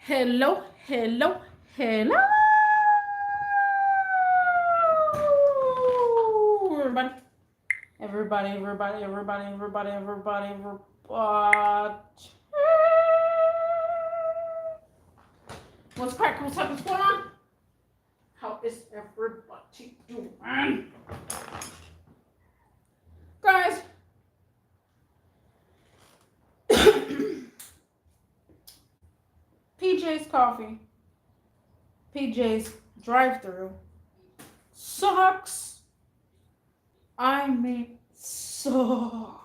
Hello, hello, hello, everybody. Everybody. What's crack? What's up? What's going on? How is everybody doing? Guys, PJ's Coffee, PJ's drive-through sucks. I mean, sucks.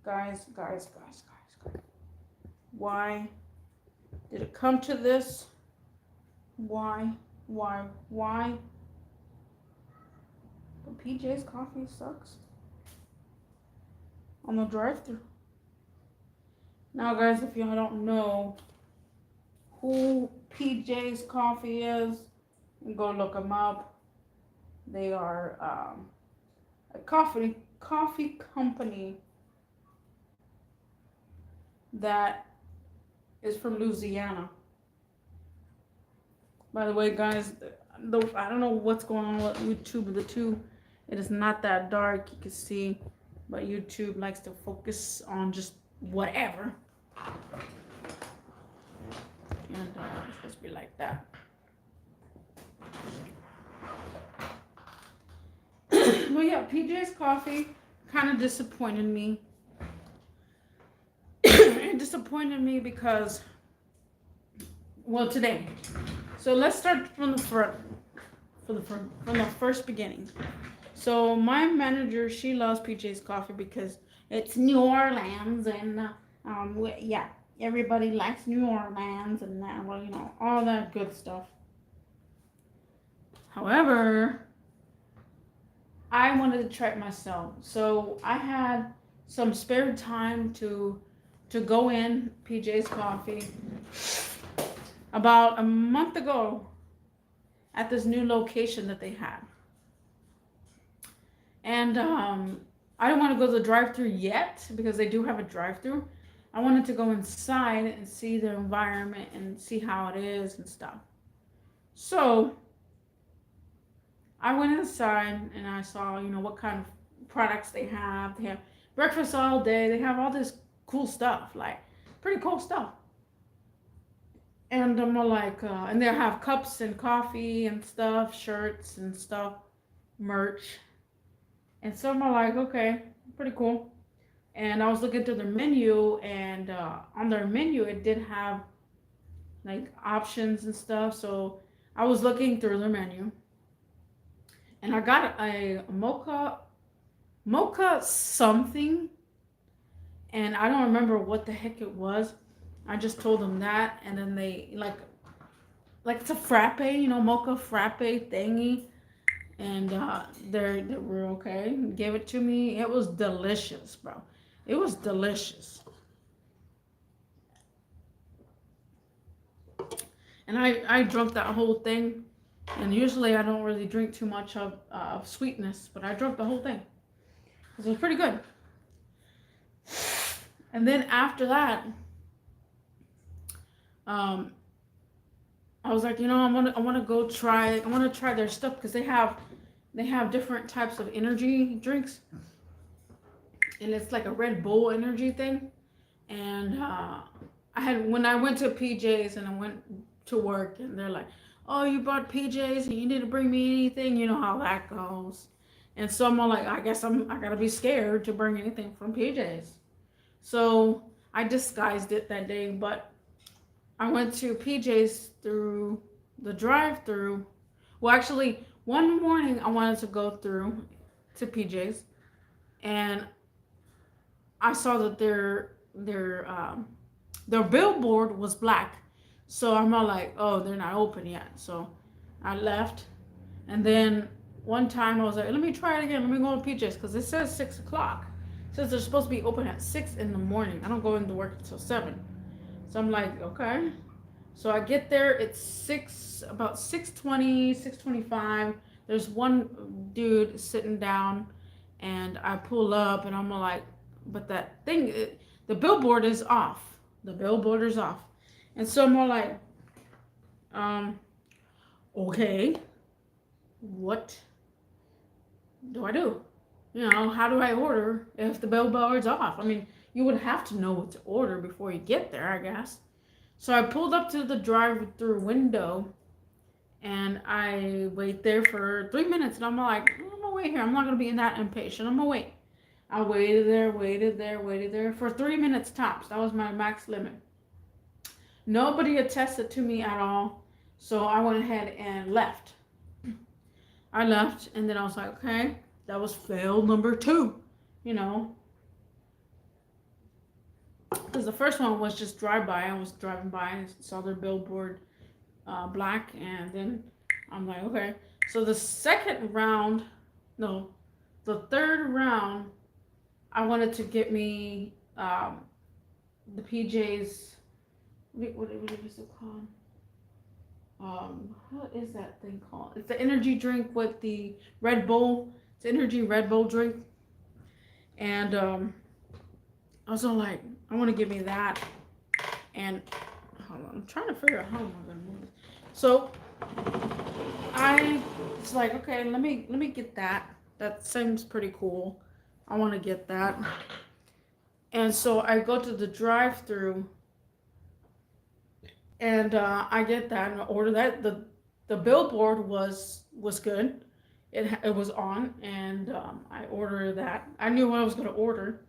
Guys. Why did it come to this? Why? But PJ's Coffee sucks on the drive-through. Now, guys, if y'all don't know who PJ's Coffee is, go look them up. They are a coffee company that is from Louisiana. By the way, guys, I don't know what's going on with YouTube. It is not that dark. You can see, but YouTube likes to focus on just whatever. And it's supposed to be like that. Well, yeah, PJ's Coffee kind of disappointed me. It disappointed me because, well, today. So let's start from the first beginning. So my manager, she loves PJ's Coffee because it's New Orleans, and yeah, everybody likes New Orleans, and that, well, you know, all that good stuff. However, I wanted to try it myself, so I had some spare time to go in PJ's Coffee about a month ago at this new location that they had. And I don't want to go to the drive-through yet because they do have a drive-through. I wanted to go inside and see the environment and see how it is and stuff. So I went inside and I saw, you know, what kind of products they have. They have breakfast all day. They have all this cool stuff, like pretty cool stuff. And I'm like, and they have cups and coffee and stuff, shirts and stuff, merch. And so I'm like, okay, pretty cool. And I was looking through their menu, and on their menu, it did have like options and stuff. So I was looking through their menu, and I got a mocha something, and I don't remember what the heck it was. I just told them that, and then they like it's a frappe, you know, mocha frappe thingy, and they were okay. Gave it to me. It was delicious, bro. It was delicious. And I drank that whole thing. And usually I don't really drink too much of sweetness, but I drank the whole thing. It was pretty good. And then after that, I was like, you know, I want to try their stuff because they have different types of energy drinks, and it's like a Red Bull energy thing. And when I went to PJ's and I went to work, and they're like, oh, you bought PJ's and you didn't bring me anything. You know how that goes. And so I'm like, I guess I gotta be scared to bring anything from PJ's. So I disguised it that day, but I went to PJ's through the drive-through. Well, actually, one morning I wanted to go through to PJ's, and I saw that their billboard was black. So I'm all like, oh, they're not open yet. So I left, and then one time I was like, let me try it again. Let me go to PJ's because it says 6 o'clock. It says they're supposed to be open at 6 in the morning. I don't go into work until 7. So I'm like, okay. So I get there, it's about 6:20, 6:25. There's one dude sitting down, and I pull up, and I'm like, but that thing, the billboard is off. The billboard is off. And so I'm all like, um, okay, what do I do? You know, how do I order if the billboard's off? I mean, you would have to know what to order before you get there, I guess. So I pulled up to the drive-through window and I wait there for 3 minutes. And I'm like, I'm gonna wait here. I'm not gonna be that impatient. I'm gonna wait. I waited there for 3 minutes tops. That was my max limit. Nobody attested to me at all. So I went ahead and left. I left and then I was like, okay, that was fail number two. You know, because the first one was just drive by. I was driving by and saw their billboard black, and then I'm like, okay. So the second round, no, the third round, I wanted to get me the PJs. What is it called? What is that thing called? It's the energy drink with the Red Bull. It's energy Red Bull drink, and I was all like, I want to give me that, and hold on, I'm trying to figure out how I'm gonna move this. So I it's like, okay, let me get that. That seems pretty cool. I want to get that. And so I go to the drive-through and I get that and order that. The billboard was good. It was on, and I ordered that. I knew what I was gonna order.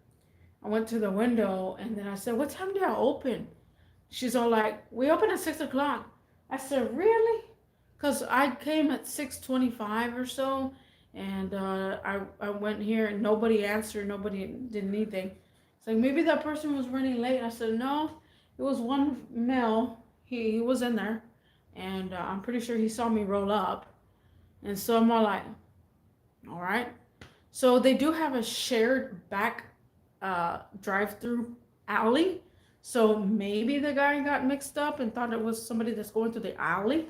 I went to the window and then I said, "What time do I open?" She's all like, "We open at 6 o'clock." I said, "Really?" Cause I came at 6:25 or so, and I went here and nobody answered. Nobody did anything. It's like maybe that person was running late. I said, "No, it was one male. He was in there, and I'm pretty sure he saw me roll up." And so I'm all like, "All right." So they do have a shared back drive-through alley. So maybe the guy got mixed up and thought it was somebody that's going through the alley.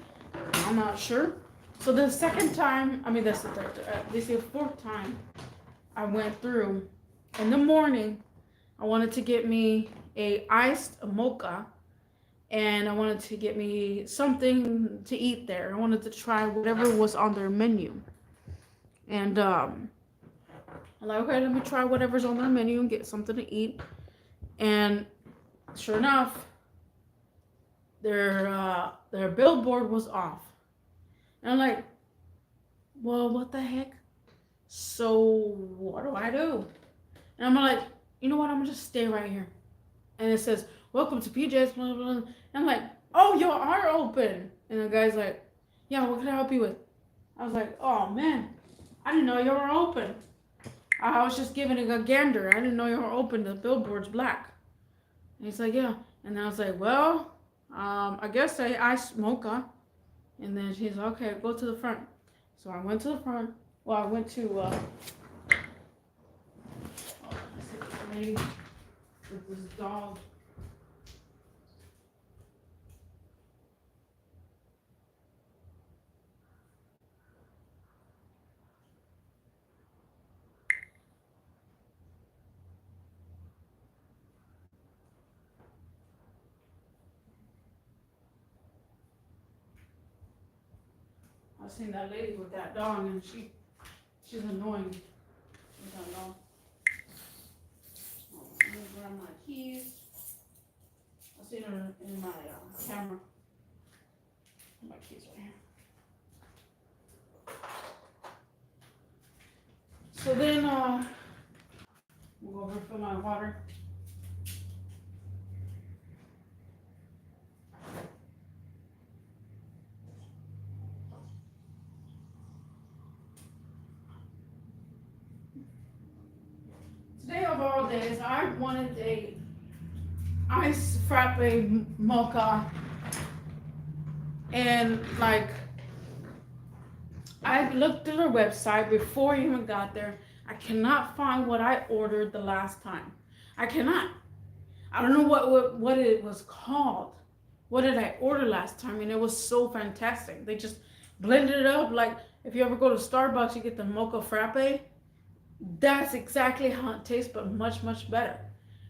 I'm not sure. So the second time, I mean, that's the third, this is the fourth time I went through. In the morning, I wanted to get me a iced mocha, and I wanted to get me something to eat there. I wanted to try whatever was on their menu. And I'm like, okay, let me try whatever's on their menu and get something to eat. And sure enough, their billboard was off. And I'm like, well, what the heck? So what do I do? And I'm like, you know what? I'm gonna just stay right here. And it says, "Welcome to PJ's." Blah, blah, blah. And I'm like, oh, you are open. And the guy's like, yeah, what can I help you with? I was like, oh man, I didn't know you were open. I was just giving it a gander. I didn't know you were open. The billboard's black. And he's like, yeah. And then I was like, well, I guess I smoke, huh? And then she's like, okay, go to the front. So I went to the front. Well, I went to, lady with this dog. I seen that lady with that dog, and she's annoying. She's that dog. I'm gonna grab my keys. I seen her in my camera. My keys right here. So then we'll go refill my water. Today of all days, I wanted a ice frappe mocha, and like I looked at their website before I even got there. I cannot find what I ordered the last time. I cannot. I don't know what it was called. What did I order last time? And it was so fantastic. They just blended it up like if you ever go to Starbucks, you get the mocha frappe. That's exactly how it tastes, but much, much better.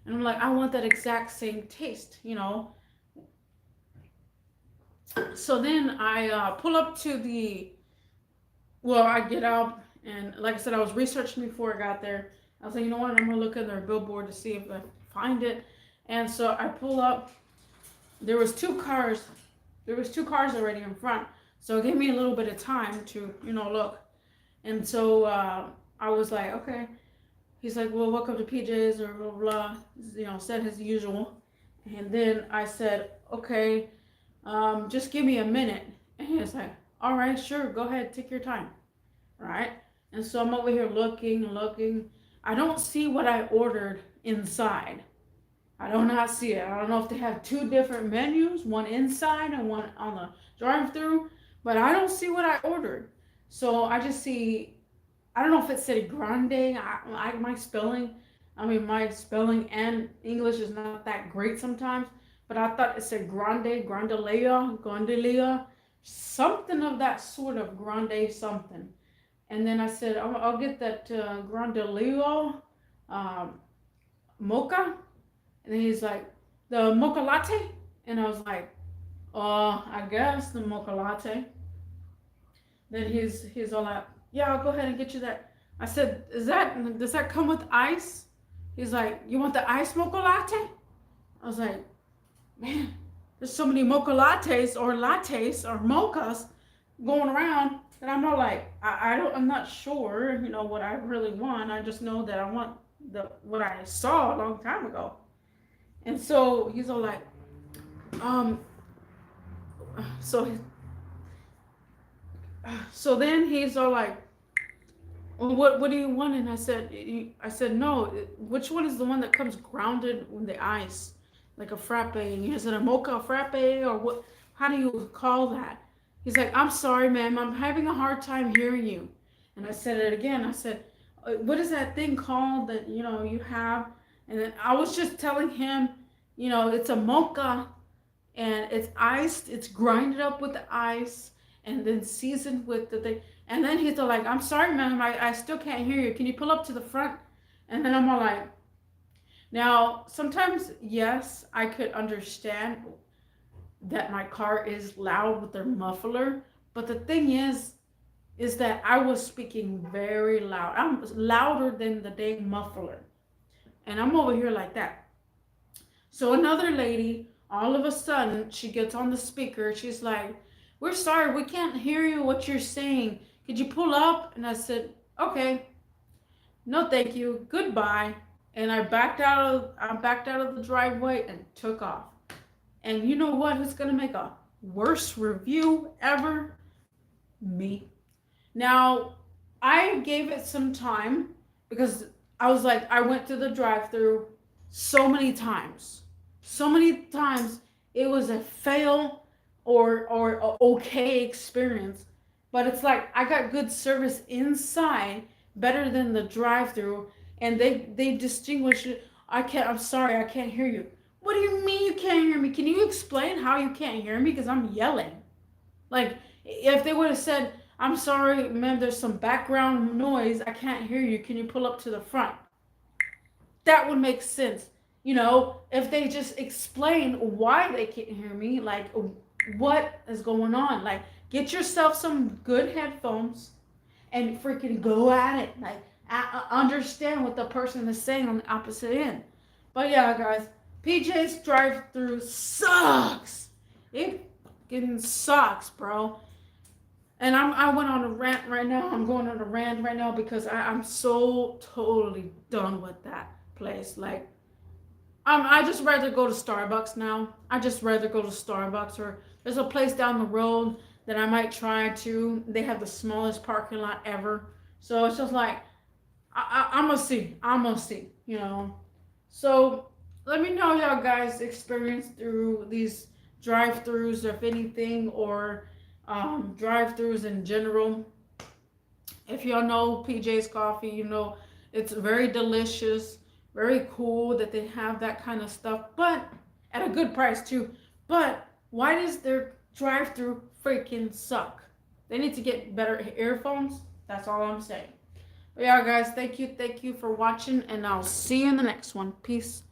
And I'm like, I want that exact same taste, you know. So then I pull up to the, well, I get out, and like I said, I was researching before I got there. I was like, you know what, I'm gonna look at their billboard to see if I find it. And so I pull up. There was two cars. There was two cars already in front. So it gave me a little bit of time to, look. And so I was like, okay. He's like, well, welcome to PJ's or blah, blah, blah. Said his usual. And then I said, okay, just give me a minute. And he's like, all right, sure, go ahead, take your time. Right? And so I'm over here looking. I don't see what I ordered inside. I do not see it. I don't know if they have two different menus, one inside and one on the drive-through, but I don't see what I ordered. So I just see, I don't know if it said grande. My spelling and English is not that great sometimes, but I thought it said grande, grandelia, something of that sort of grande something. And then I said, I'll get that grandelia mocha. And then he's like, the mocha latte? And I was like, I guess the mocha latte. Then he's all like, yeah, I'll go ahead and get you that. I said, does that come with ice? He's like, you want the ice mocha latte? I was like, man, there's so many mocha lattes or mochas going around that I'm all like, I'm not sure, what I really want. I just know that I want what I saw a long time ago. And so he's all like, um, so so then he's all like, well, what do you want? And I said no. Which one is the one that comes grounded in the ice, like a frappe? And is it a mocha frappe or what? How do you call that? He's like, I'm sorry, ma'am. I'm having a hard time hearing you. And I said it again. I said, what is that thing called that you have? And then I was just telling him, it's a mocha, and it's iced. It's grinded up with the ice, and then seasoned with the thing. And then he's all like, I'm sorry, ma'am, I still can't hear you. Can you pull up to the front? And then I'm all like, now, sometimes, yes, I could understand that my car is loud with their muffler. But the thing is that I was speaking very loud. I'm louder than the dang muffler. And I'm over here like that. So another lady, all of a sudden, she gets on the speaker. She's like, we're sorry, we can't hear you what you're saying. Could you pull up? And I said, okay. No, thank you. Goodbye. And I backed out of the driveway and took off. And you know what? Who's gonna make a worst review ever? Me. Now, I gave it some time because I was like, I went to the drive-through so many times. So many times it was a fail or a okay experience. But it's like I got good service inside better than the drive-through, and they distinguish it. I'm sorry, I can't hear you. What do you mean you can't hear me? Can you explain how you can't hear me? Because I'm yelling. Like, if they would have said, I'm sorry, ma'am, there's some background noise. I can't hear you. Can you pull up to the front? That would make sense. If they just explain why they can't hear me, like, what is going on? Like, get yourself some good headphones and freaking go at it. Like, understand what the person is saying on the opposite end. But yeah, guys, PJ's drive-through sucks. It fucking sucks, bro. And I went on a rant right now. I'm going on a rant right now because I'm so totally done with that place. Like, I just rather go to Starbucks now. I just rather go to Starbucks, or there's a place down the road that I might try to. They have the smallest parking lot ever. So it's just like, I'm gonna see. So let me know y'all guys experience through these drive-throughs, if anything, or drive-throughs in general. If y'all know PJ's Coffee, it's very delicious, very cool that they have that kind of stuff, but at a good price too. But why does their drive-through freaking suck? They need to get better earphones. That's all I'm saying. But yeah, guys, thank you for watching, and I'll see you in the next one. Peace.